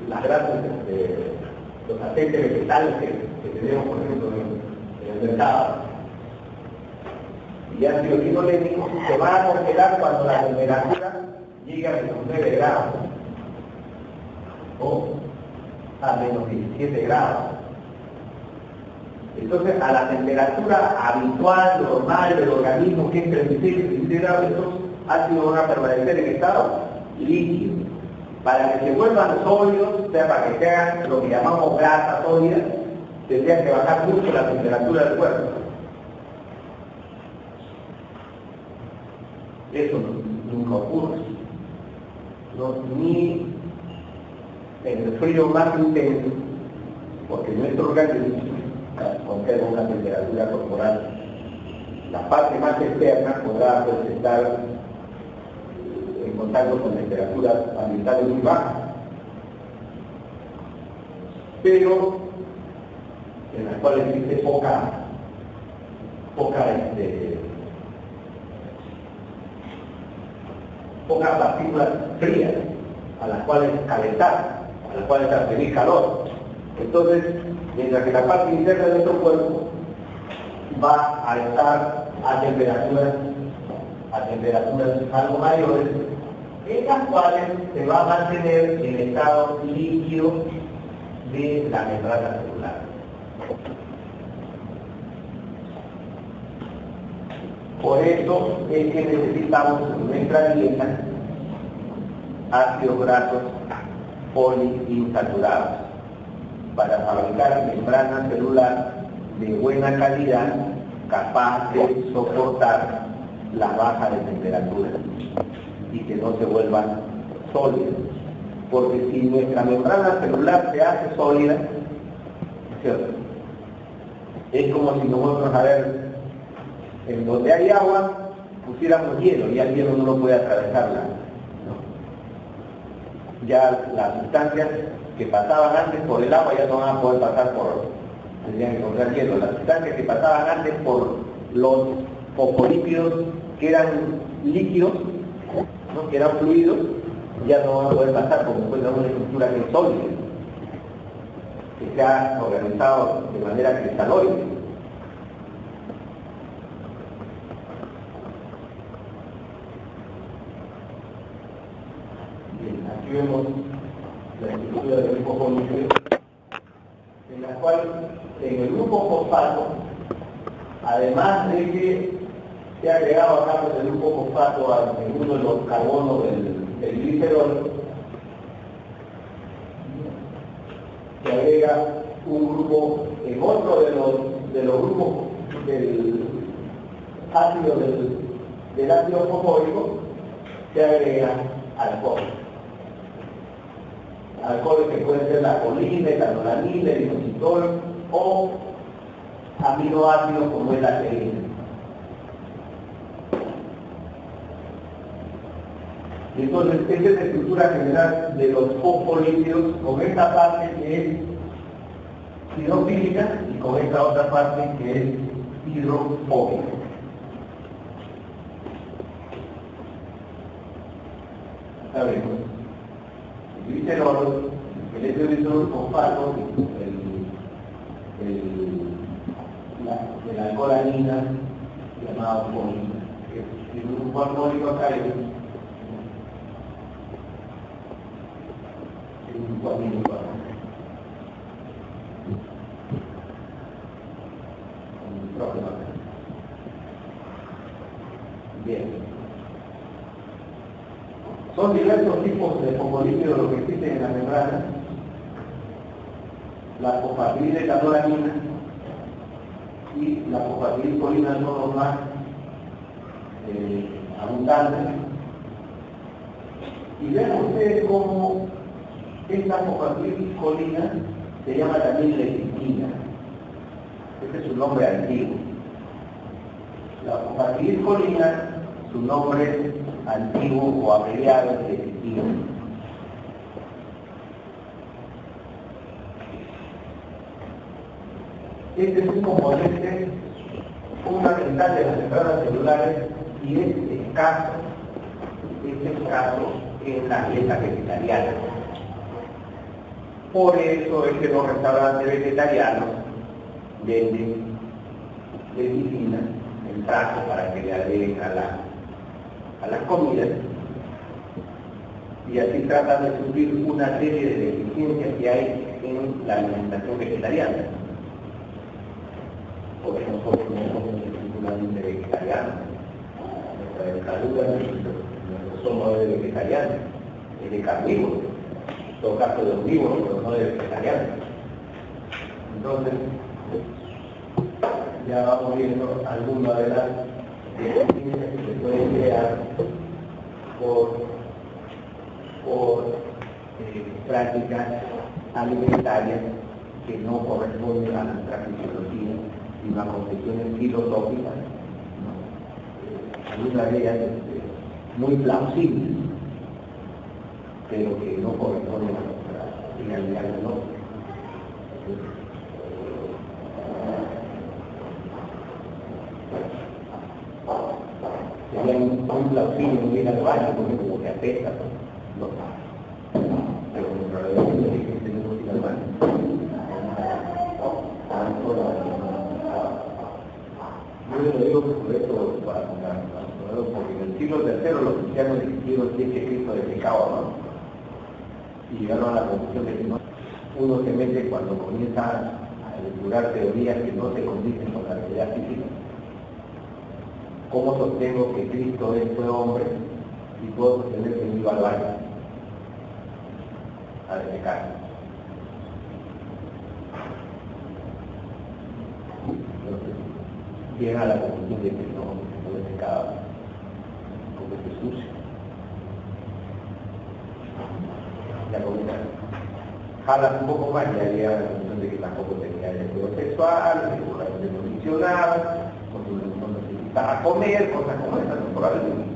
las grasas, los aceites vegetales que tenemos, por ejemplo, en el mercado. Y ácido linolénico se va a congelar cuando la temperatura llega a menos 9 grados o a menos 17 grados. Entonces, a la temperatura habitual, normal del organismo, que es 36 y 17 grados, estos ácidos van a permanecer en estado líquido. Para que se vuelvan sólidos, o sea, para que sean lo que llamamos grasa sólida, tendría que bajar mucho la temperatura del cuerpo. Eso nunca ocurre. No, ni en el frío más intenso, porque nuestro organismo conserva una temperatura corporal. La parte más externa podrá estar en contacto con temperaturas ambientales muy bajas, pero en las cuales existe poca partículas frías a las cuales calentar, a las cuales transferir calor. Entonces, mientras que la parte interna de nuestro cuerpo va a estar a temperaturas a temperaturas algo mayores, en las cuales se va a mantener el estado líquido de la membrana celular. Por eso es que necesitamos en nuestra dieta ácidos grasos poliinsaturados para fabricar membrana celular de buena calidad, capaz de soportar la baja de temperatura y que no se vuelvan sólidas. Porque si nuestra membrana celular se hace sólida, ¿cierto? Es como si nosotros, a ver, en donde hay agua, pusiéramos hielo y el hielo no lo puede atravesarla, ¿no? Ya las sustancias que pasaban antes por el agua ya no van a poder pasar tendrían que encontrar hielo. Las sustancias que pasaban antes por los fosfolípidos que eran líquidos, ¿no? Que eran fluidos, ya no van a poder pasar porque encuentran una estructura que es sólida, que se ha organizado de manera cristaloide. Bien, aquí vemos la estructura del grupo fosfolípido, en la cual en el grupo fosfato, además de que se ha agregado acá por el grupo fosfato a uno de los carbonos del glicerol, se agrega un grupo, en otro de los grupos del ácido fosfórico, se agrega alcohol. Alcoholes que pueden ser la colina, el anolanina, el inositol o aminoácidos como es la serina. Y entonces, esta es la estructura general de los fosfolípidos, con esta parte que es hidrofílica y con esta otra parte que es hidrofóbica. Sabemos, el glicerol, el glicerol fosfato, el alcoholanina, llamado colina, que es un grupo alcohólico acá bien. Son diversos tipos de fosfolípidos los que existen en la membrana. La fosfatidiletolamina y la fosfatidilcolina son los más abundantes. Y vean ustedes cómo esta fosfatidilcolina se llama también lecitina. Este es su nombre antiguo. La fosfatidilcolina, su nombre antiguo o abreviado es lecitina. Este es un componente fundamental de las membranas celulares y es escaso en las dietas vegetarianas. Por eso es que los restaurantes vegetarianos venden lecitina en frascos para que le agreguen a las comidas, y así tratan de suplir una serie de deficiencias que hay en la alimentación vegetariana. Porque nosotros no somos particularmente vegetarianos. Nuestra dentadura no somos de vegetarianos, es de carnívoros, en todo caso de omnívoros, pero no de vegetarianos. Entonces, ya vamos viendo algunas de las deficiencias que se pueden crear por prácticas alimentarias que no corresponden a nuestra fisiología sino a concepciones filosóficas, ¿no? Algunas de ellas muy plausibles, pero que no corresponden a nuestra finalidad, ¿no? Sería muy plausible no ir al baño porque como que apesta, ¿no? Pero nuestra realidad es que tenemos que ir al baño. Yo le digo que por esto, porque tercero, los cristianos discutieron si es que Cristo es pecado o no. Y llegaron a la conclusión de que no. Uno se mete cuando comienza a elaborar teorías que no se condicen con la realidad física. ¿Cómo sostengo que Cristo fue hombre y puedo sostener que no iba al baño a defecar? Entonces, llegan a la conclusión de que no defecaba porque es sucio. Ya comienzan. Jalan un poco más y ya llegan a la conclusión de que tampoco tenía deseo sexual, que seguramente no funcionaba, no necesitaba comer, cosas como esas, probablemente.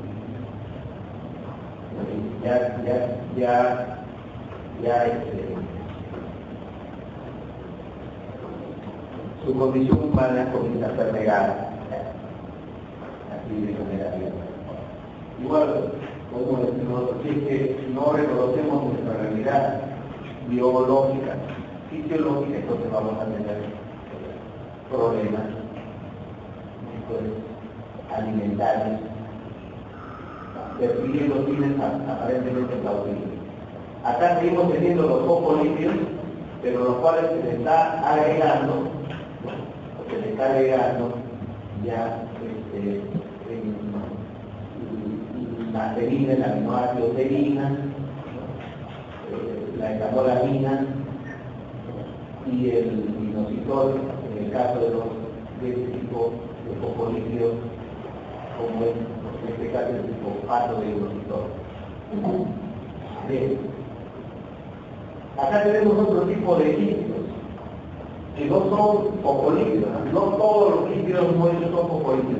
Su condición humana comienza a ser negada, así de manera abierta. Igual, como decimos, si es que no reconocemos nuestra realidad biológica, fisiológica, entonces vamos a tener problemas alimentarios, persiguiendo fines aparentemente plausibles. Acá seguimos teniendo los ojos limpios, pero los cuales se le está agregando, ya la serina, el aminoácido serina, la etamolamina y el inositol, en el caso de este tipo de fosfolípidos, como es en este caso el fosfato de inositol. Bien. Acá tenemos otro tipo de lípidos que no son fosfolípidos, no todos los lípidos muertos son fosfolípidos.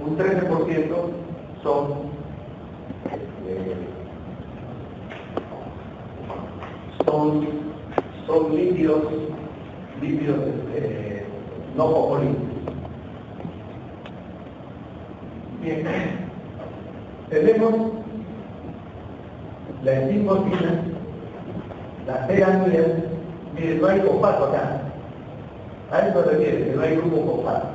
Un 13% son lípidos no fosfolípidos. Bien, tenemos la enzimosina, las ceramidas. Miren, no hay fosfato acá. A eso se refiere, que no hay grupo fosfato.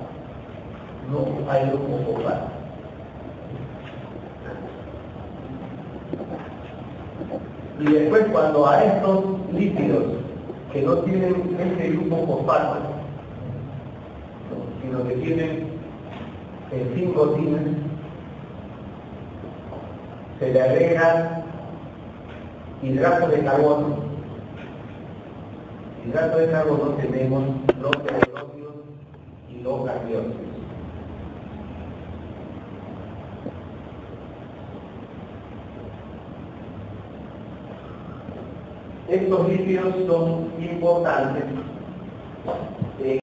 No hay grupo fosfato. Y después, cuando a estos lípidos que no tienen este grupo fosfato, sino que tienen enzimosina, se le agrega hidrato de carbono. Hidrato de carbono tenemos los teróxidos y los cardióxidos. Estos lípidos son importantes